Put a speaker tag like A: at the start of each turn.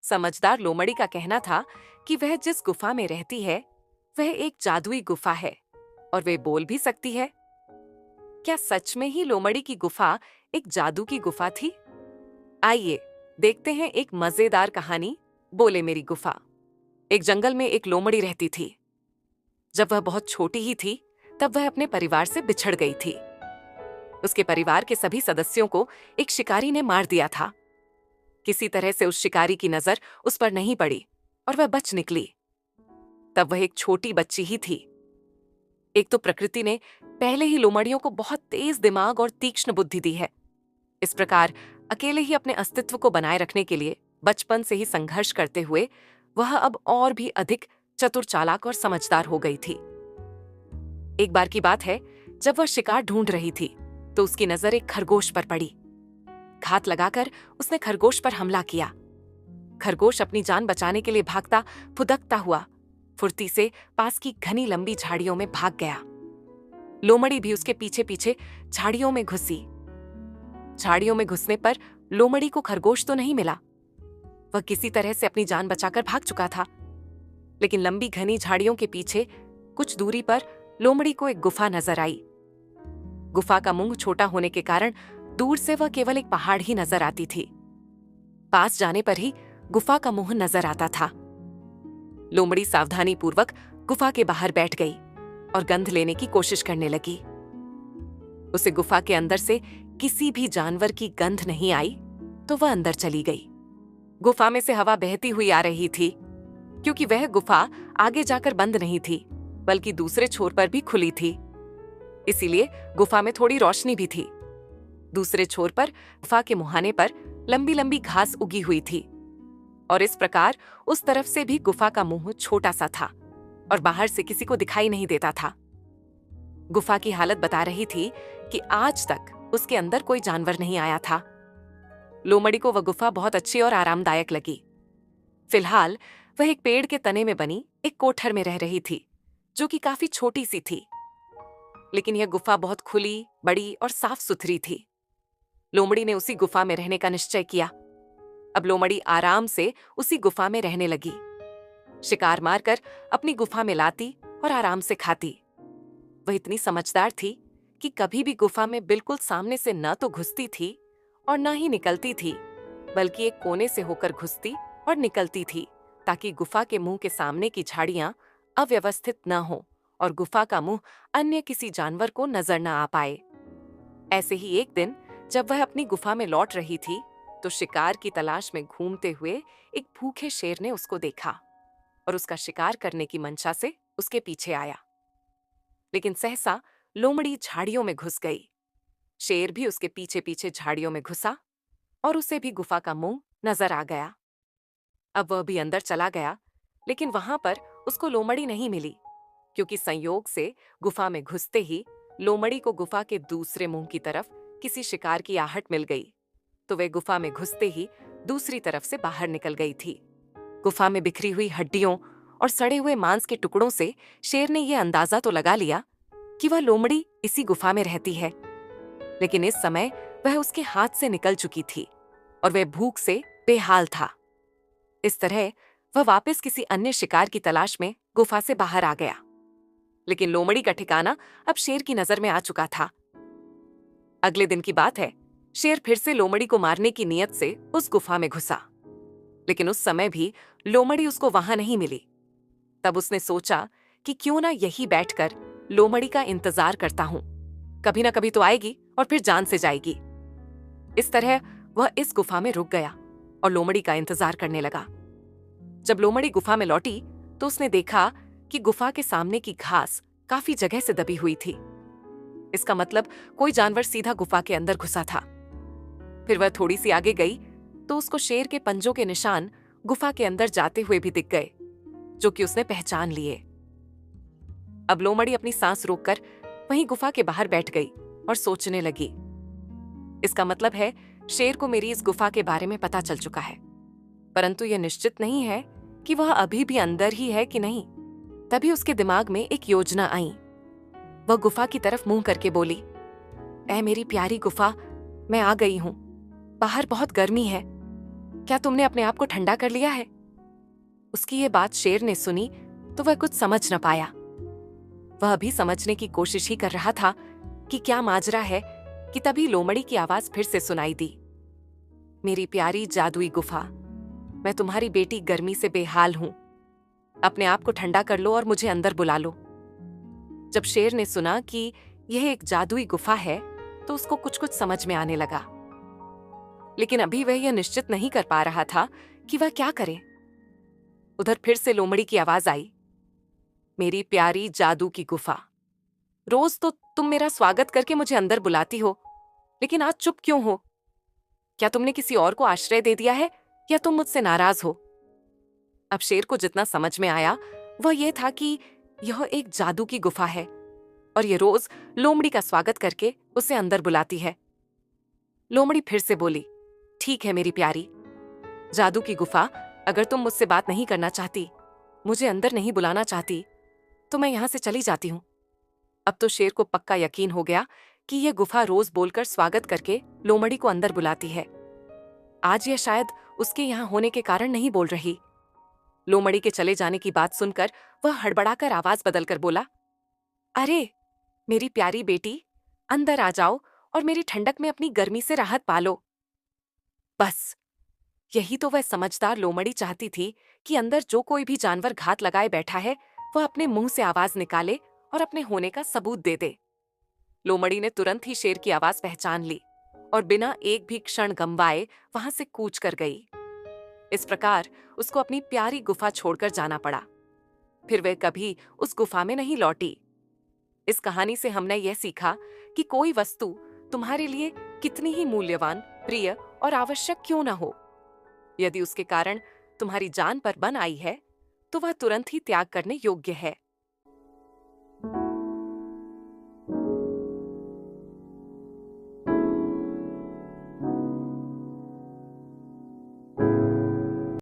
A: समझदार लोमड़ी का कहना था कि वह जिस गुफा में रहती है वह एक जादुई गुफा है और वे बोल भी सकती है। क्या सच में ही लोमड़ी की गुफा एक जादू की गुफा थी? आइए देखते हैं एक मजेदार कहानी, बोले मेरी गुफा। एक जंगल में एक लोमड़ी रहती थी। जब वह बहुत छोटी ही थी तब वह अपने परिवार से बिछड़ गई थी। उसके परिवार के सभी सदस्यों को एक शिकारी ने मार दिया था। किसी तरह से उस शिकारी की नजर उस पर नहीं पड़ी और वह बच निकली। तब वह एक छोटी बच्ची ही थी। एक तो प्रकृति ने पहले ही लोमड़ियों को बहुत तेज दिमाग और तीक्ष्ण बुद्धि दी है। इस प्रकार अकेले ही अपने अस्तित्व को बनाए रखने के लिए बचपन से ही संघर्ष करते हुए वह अब और भी अधिक चतुर, चालाक और समझदार हो गई थी। एक बार की बात है, जब वह शिकार ढूंढ रही थी तो उसकी नजर एक खरगोश पर पड़ी। घात लगाकर उसने खरगोश पर हमला किया। खरगोश अपनी जान बचाने के लिए भागता फुदकता हुआ फुर्ती से पास की घनी लंबी झाड़ियों में भाग गया। लोमड़ी भी उसके पीछे पीछे झाड़ियों में घुसी। झाड़ियों में घुसने पर लोमड़ी को खरगोश तो नहीं मिला। वह किसी तरह से अपनी जान बचाकर भाग चुका था। लेकिन लंबी घनी झाड़ियों के पीछे कुछ दूरी पर लोमड़ी को एक गुफा नजर आई। गुफा का मुंह छोटा होने के कारण दूर से वह केवल एक पहाड़ ही नजर आती थी। पास जाने पर ही गुफा का मुंह नजर आता था। लोमड़ी सावधानी पूर्वक गुफा के बाहर बैठ गई और गंध लेने की कोशिश करने लगी। उसे गुफा के अंदर से किसी भी जानवर की गंध नहीं आई तो वह अंदर चली गई। गुफा में से हवा बहती हुई आ रही थी, क्योंकि वह गुफा आगे जाकर बंद नहीं थी बल्कि दूसरे छोर पर भी खुली थी। इसीलिए गुफा में थोड़ी रोशनी भी थी। दूसरे छोर पर गुफा के मुहाने पर लंबी लंबी घास उगी हुई थी और इस प्रकार उस तरफ से भी गुफा का मुंह छोटा सा था और बाहर से किसी को दिखाई नहीं देता था। गुफा की हालत बता रही थी कि आज तक उसके अंदर कोई जानवर नहीं आया था। लोमड़ी को वह गुफा बहुत अच्छी और आरामदायक लगी। फिलहाल वह एक पेड़ के तने में बनी एक कोठर में रह रही थी, जो कि काफी छोटी सी थी। लेकिन यह गुफा बहुत खुली, बड़ी और साफ सुथरी थी। लोमड़ी ने उसी गुफा में रहने का निश्चय किया। अब लोमड़ी आराम से उसी गुफा में रहने लगी। शिकार मारकर अपनी गुफा में लाती और आराम से खाती। वह इतनी समझदार थी कि कभी भी गुफा में बिल्कुल सामने से न तो घुसती थी और न ही निकलती थी, बल्कि एक कोने से होकर घुसती और निकलती थी ताकि गुफा के मुंह के सामने की झाड़ियां अव्यवस्थित न हो और गुफा का मुंह अन्य किसी जानवर को नजर न आ पाए। ऐसे ही एक दिन जब वह अपनी गुफा में लौट रही थी तो शिकार की तलाश में घूमते हुए एक भूखे शेर ने उसको देखा और उसका शिकार करने की मंशा से उसके पीछे आया। लेकिन सहसा लोमड़ी झाड़ियों में घुस गई। शेर भी उसके पीछे पीछे झाड़ियों में घुसा और उसे भी गुफा का मुंह नजर आ गया। अब वह भी अंदर चला गया, लेकिन वहां पर उसको लोमड़ी नहीं मिली, क्योंकि संयोग से गुफा में घुसते ही लोमड़ी को गुफा के दूसरे मुंह की तरफ किसी शिकार की आहट मिल गई, तो वे गुफा में घुसते ही दूसरी तरफ से बाहर निकल गई थी। गुफा में बिखरी हुई हड्डियों और सड़े हुए मांस के टुकड़ों से शेर ने यह अंदाजा तो लगा लिया कि वह लोमड़ी इसी गुफा में रहती है। लेकिन इस समय वह उसके हाथ से निकल चुकी थी और वह भूख से बेहाल था। इस तरह वह वापस किसी अन्य शिकार की तलाश में गुफा से बाहर आ गया। लेकिन लोमड़ी का ठिकाना अब शेर की नजर में आ चुका था। अगले दिन की बात है, शेर फिर से लोमड़ी को मारने की नीयत से उस गुफा में घुसा, लेकिन उस समय भी लोमड़ी उसको वहां नहीं मिली। तब उसने सोचा कि क्यों ना यही बैठकर लोमड़ी का इंतजार करता हूं, कभी ना कभी तो आएगी और फिर जान से जाएगी। इस तरह वह इस गुफा में रुक गया और लोमड़ी का इंतजार करने लगा। जब लोमड़ी गुफा में लौटी तो उसने देखा कि गुफा के सामने की घास काफी जगह से दबी हुई थी। इसका मतलब कोई जानवर सीधा गुफा के अंदर घुसा था। फिर वह थोड़ी सी आगे गई तो उसको शेर के पंजों के निशान गुफा के अंदर जाते हुए भी दिख गए, जो कि उसने पहचान लिए। अब लोमड़ी अपनी सांस रोककर वहीं गुफा के बाहर बैठ गई और सोचने लगी, इसका मतलब है शेर को मेरी इस गुफा के बारे में पता चल चुका है, परंतु यह निश्चित नहीं है कि वह अभी भी अंदर ही है कि नहीं। तभी उसके दिमाग में एक योजना आई। वह गुफा की तरफ मुंह करके बोली, ऐ मेरी प्यारी गुफा, मैं आ गई हूं। बाहर बहुत गर्मी है। क्या तुमने अपने आप को ठंडा कर लिया है? उसकी ये बात शेर ने सुनी तो वह कुछ समझ न पाया। वह भी समझने की कोशिश ही कर रहा था कि क्या माजरा है कि तभी लोमड़ी की आवाज फिर से सुनाई दी। मेरी प्यारी जादुई गुफा, मैं तुम्हारी बेटी गर्मी से बेहाल हूं। अपने आप को ठंडा कर लो और मुझे अंदर बुला लो। जब शेर ने सुना कि यह एक जादुई गुफा है तो उसको कुछ कुछ समझ में आने लगा, लेकिन अभी वह यह निश्चित नहीं कर पा रहा था कि वह क्या करे। उधर फिर से लोमड़ी की आवाज आई, मेरी प्यारी जादू की गुफा, रोज तो तुम मेरा स्वागत करके मुझे अंदर बुलाती हो, लेकिन आज चुप क्यों हो? क्या तुमने किसी और को आश्रय दे दिया है या तुम मुझसे नाराज हो? अब शेर को जितना समझ में आया वह यह था कि यह एक जादू की गुफा है और यह रोज लोमड़ी का स्वागत करके उसे अंदर बुलाती है। लोमड़ी फिर से बोली, ठीक है मेरी प्यारी जादू की गुफा, अगर तुम मुझसे बात नहीं करना चाहती, मुझे अंदर नहीं बुलाना चाहती, तो मैं यहां से चली जाती हूं। अब तो शेर को पक्का यकीन हो गया कि यह गुफा रोज बोलकर स्वागत करके लोमड़ी को अंदर बुलाती है। आज यह शायद उसके यहां होने के कारण नहीं बोल रही। लोमड़ी के चले जाने की बात सुनकर वह हड़बड़ाकर आवाज बदलकर बोला, अरे मेरी प्यारी बेटी, अंदर आ जाओ और मेरी ठंडक में अपनी गर्मी से राहत पालो। बस यही तो वह समझदार लोमड़ी चाहती थी कि अंदर जो कोई भी जानवर घात लगाए बैठा है वह अपने मुंह से आवाज निकाले और अपने होने का सबूत दे दे। लोमड़ी ने तुरंत ही शेर की आवाज पहचान ली और बिना एक भी क्षण गंवाए वहां से कूच कर गई। इस प्रकार उसको अपनी प्यारी गुफा छोड़कर जाना पड़ा। फिर वह कभी उस गुफा में नहीं लौटी। इस कहानी से हमने यह सीखा कि कोई वस्तु तुम्हारे लिए कितनी ही मूल्यवान, प्रिय और आवश्यक क्यों न हो, यदि उसके कारण तुम्हारी जान पर बन आई है तो वह तुरंत ही त्याग करने योग्य है।